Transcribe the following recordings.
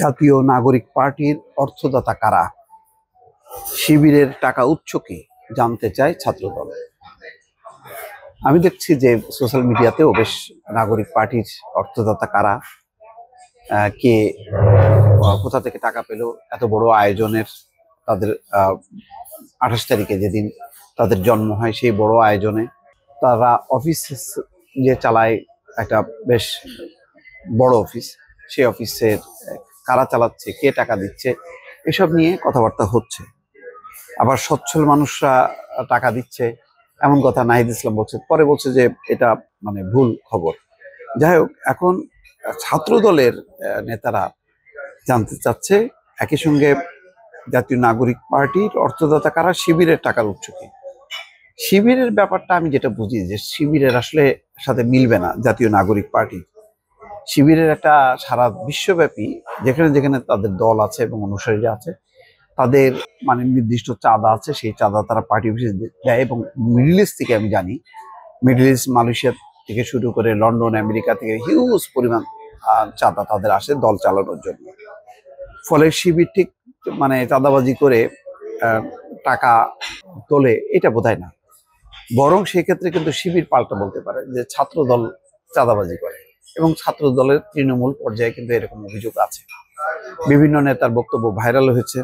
জাতীয় নাগরিক পার্টির অর্থদাতা কারা, শিবিরের টাকা উৎস কি জানতে চায় ছাত্রদল। আমি দেখছি যে সোশ্যাল মিডিয়াতেও বেশ নাগরিক পার্টির অর্থদাতা কারা, কে কোথা থেকে টাকা পেল এত বড় আয়োজনের, তাদের 28 তারিখে যেদিন তাদের জন্ম হয় সেই বড় আয়োজনে তারা অফিস যে চালায়, একটা বেশ বড় অফিস, সেই অফিসের কারা চালাচ্ছে, কে টাকা দিচ্ছে, এসব নিয়ে কথাবার্তা হচ্ছে। আবার সচ্ছল মানুষরা টাকা দিচ্ছে এমন কথা নাহিদ ইসলাম বলছে, পরে বলছে যে এটা মানে ভুল খবর। যাই হোক, এখন ছাত্র দলের নেতারা জানতে চাচ্ছে একই সঙ্গে জাতীয় নাগরিক পার্টির অর্থদাতা কারা, শিবিরের টাকার উৎস কি। শিবিরের ব্যাপারটা আমি যেটা বুঝি যে শিবিরের আসলে সাথে মিলবে না জাতীয় নাগরিক পার্টি। শিবিরের একটা সারা বিশ্বব্যাপী যেখানে যেখানে তাদের দল আছে এবং অনুসারীরা আছে, তাদের মানে নির্দিষ্ট চাঁদা আছে, সেই চাঁদা তারা পার্টি অফিসে দেয়। এবং মিডল ইস্ট থেকে আমি জানি, মিডল ইস্ট মালয়েশিয়া থেকে শুরু করে লন্ডন, আমেরিকা থেকে হিউজ পরিমাণ চাঁদা তাদের আসে দল চালানোর জন্য। ফলে শিবির ঠিক মানে চাঁদাবাজি করে টাকা তোলে এটা বোধহয় না, বরং সেক্ষেত্রে কিন্তু শিবির পাল্টা বলতে পারে যে ছাত্র দল চাঁদাবাজি করে। এবং ছাত্র দলের তৃণমূল পর্যায়ে কিন্তু এরকম অভিযোগ আছে, বিভিন্ন নেতার বক্তব্য ভাইরাল হয়েছে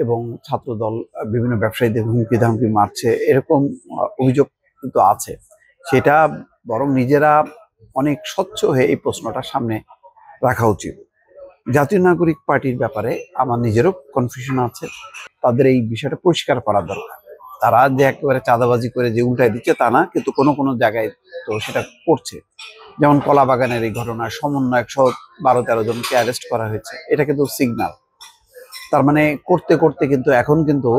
এবং ছাত্র দল বিভিন্ন ব্যবসায়ীদের হুমকি ধামকি মারছে, এরকম অভিযোগ কিন্তু আছে। সেটা বরং নিজেরা অনেক স্বচ্ছ হয়ে এই প্রশ্নটা সামনে রাখা উচিত। জাতীয় নাগরিক পার্টির ব্যাপারে আমার নিজেরও কনফিউশন আছে, তাদের এই বিষয়টা পরিষ্কার করা দরকার। তারা যে একেবারে চাঁদাবাজি করে যে উল্টায় দিচ্ছে তা না, কিন্তু কোনো কোনো জায়গায় তো সেটা করছে। যেমন কলা বাগানের এই ঘটনায় সমন্বয়ক সহ 12-13 জনকে অ্যারেস্ট করা হয়েছে, এটা কিন্তু সিগনাল। তার মানে করতে করতে কিন্তু এখন কিন্তু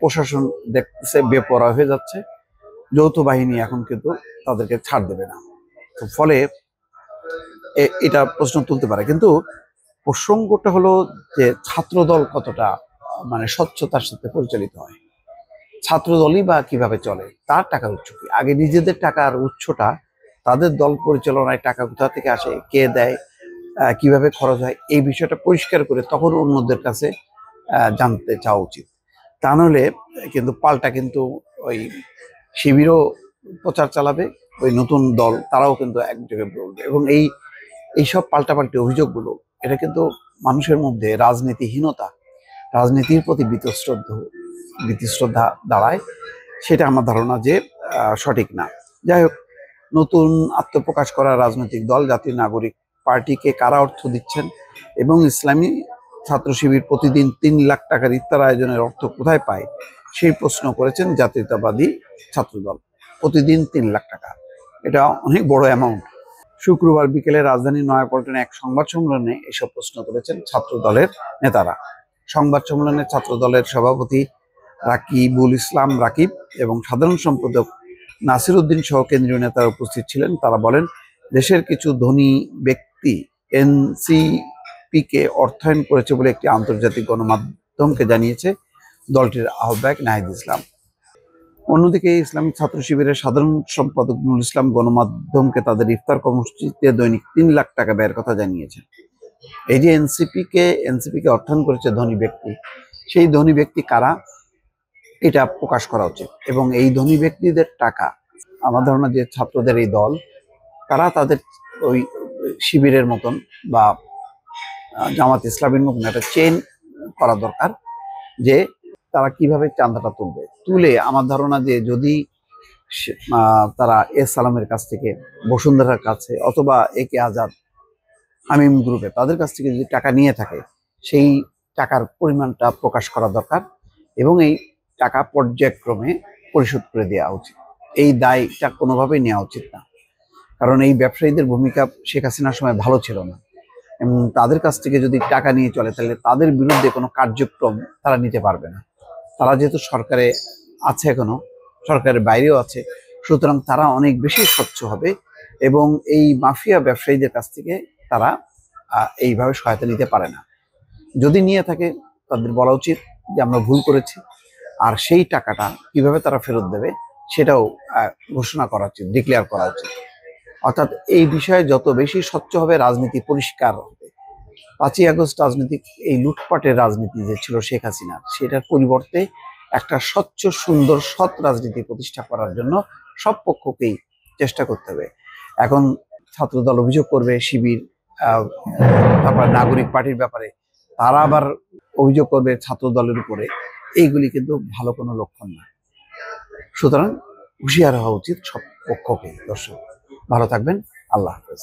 প্রশাসন দেখতেছে বেপরোয়া হয়ে যাচ্ছে, যৌথ বাহিনী এখন কিন্তু তাদেরকে ছাড় দেবে না। তো ফলে এটা প্রশ্ন তুলতে পারে, কিন্তু প্রসঙ্গটা হলো যে ছাত্রদল কতটা মানে স্বচ্ছতার সাথে পরিচালিত হয়, ছাত্রদলই বা কিভাবে চলে, তার টাকার উৎস কি। আগে নিজেদের টাকার উৎসটা, তাদের দল পরিচালনায় টাকা কোথা থেকে আসে, কে দেয়, কিভাবে খরচ হয়, এই বিষয়টা পরিষ্কার করে তখন অন্যদের কাছে জানতে চাওয়া উচিত। তা নাহলে কিন্তু পাল্টা কিন্তু ওই শিবিরও প্রচার চালাবে, ওই নতুন দল তারাও কিন্তু এক জায়গায় বলবে। এবং এইসব পাল্টাপাল্টি অভিযোগগুলো, এটা কিন্তু মানুষের মধ্যে রাজনীতিহীনতা, রাজনীতির প্রতি বীতশ্রদ্ধা দাঁড়ায়। সেটা আমার ধারণা যে সঠিক না। যাই হোক, নতুন আত্মপ্রকাশ করা রাজনৈতিক দল জাতীয় নাগরিক পার্টিকে কারা অর্থ দিচ্ছেন এবং ইসলামী ছাত্র শিবির প্রতিদিন 3 লাখ টাকার ইফতার আয়োজনের অর্থ কোথায় পায়, সেই প্রশ্ন করেছেন জাতীয়তাবাদী ছাত্রদল। প্রতিদিন 3 লাখ টাকা, এটা অনেক বড় অ্যামাউন্ট। শুক্রবার বিকেলে রাজধানীর নয়াপল্টনে এক সংবাদ সম্মেলনে এসব প্রশ্ন করেছেন ছাত্র দলের নেতারা। সংবাদ সম্মেলনে ছাত্র দলের সভাপতি রাকিবুল ইসলাম রাকিব এবং সাধারণ সম্পাদক নাসির উদ্দিন সহ কেন্দ্রীয় নেতারা উপস্থিত ছিলেন। তারা বলেন, দেশের কিছু ধনী ব্যক্তি এনসিপিকে অর্থায়ন করেছে বলে একটি আন্তর্জাতিক গণমাধ্যমকে জানিয়েছে দলটির আহ্বায়ক নাহিদ ইসলাম। অন্যদিকে ইসলামিক ছাত্র শিবিরের সাধারণ সম্পাদক নুরুল ইসলাম গণমাধ্যমকে তাদের ইফতার কর্মসূচিতে দৈনিক 3 লাখ টাকা ব্যয়ের কথা জানিয়েছেন। এই যে এনসিপিকে অর্থায়ন করেছে ধনী ব্যক্তি, সেই ধনী ব্যক্তি কারা এটা প্রকাশ করা উচিত। এবং এই ধনী ব্যক্তিদের টাকা, আমার ধারণা যে ছাত্রদের এই দল, তারা তাদের ওই শিবিরের মতন বা জামাত ইসলামের মতন একটা চেইন করা দরকার, যে তারা কিভাবে চাঁদাটা তুলে আমার ধারণা যে যদি তারা এস সালামের কাছ থেকে, বসুন্ধরার কাছে, অথবা একে আজাদ, আমিম গ্রুপে, তাদের কাছ থেকে যদি টাকা নিয়ে থাকে, সেই টাকার পরিমাণটা প্রকাশ করা দরকার এবং এই টাকা পর্যায়ক্রমে পরিশোধ করে দেওয়া উচিত। এই দায়টা কোনোভাবেই নেওয়া উচিত না, কারণ এই ব্যবসায়ীদের ভূমিকা শেখ হাসিনার সময় ভালো ছিল না। এবং তাদের কাছ থেকে যদি টাকা নিয়ে চলে, তাহলে তাদের বিরুদ্ধে কোনো কার্যক্রম তারা নিতে পারবে না। তারা যেহেতু সরকারে আছে, এখনো সরকারের বাইরেও আছে, সুতরাং তারা অনেক বেশি স্বচ্ছ হবে এবং এই মাফিয়া ব্যবসায়ীদের কাছ থেকে তারা এইভাবে সহায়তা নিতে পারে না। যদি নিয়ে থাকে, তাদের বলা উচিত যে আমরা ভুল করেছি, আর সেই টাকাটা কিভাবে তারা ফেরত দেবে সেটাও ঘোষণা করা উচিত, ডিক্লেয়ার করা উচিত। অর্থাৎ এই বিষয়ে যত বেশি স্বচ্ছ হবে, রাজনীতি পরিষ্কার হবে, 5ই আগস্ট রাজনৈতিক এই লুটপাটের রাজনীতি যে ছিল শেখ হাসিনার, সেটার পরিবর্তে একটা স্বচ্ছ সুন্দর সৎ রাজনীতি প্রতিষ্ঠা করার জন্য সব পক্ষকেই চেষ্টা করতে হবে। এখন ছাত্রদল অভিযোগ করবে শিবির, তারপর নাগরিক পার্টির ব্যাপারে, তারা আবার অভিযোগ করবে ছাত্র দলের উপরে। এইগুলি কিন্তু ভালো কোনো লক্ষণ না। সুতরাং হুঁশিয়ার হওয়া উচিত সব পক্ষকে। দর্শক ভালো থাকবেন, আল্লাহ হাফেজ।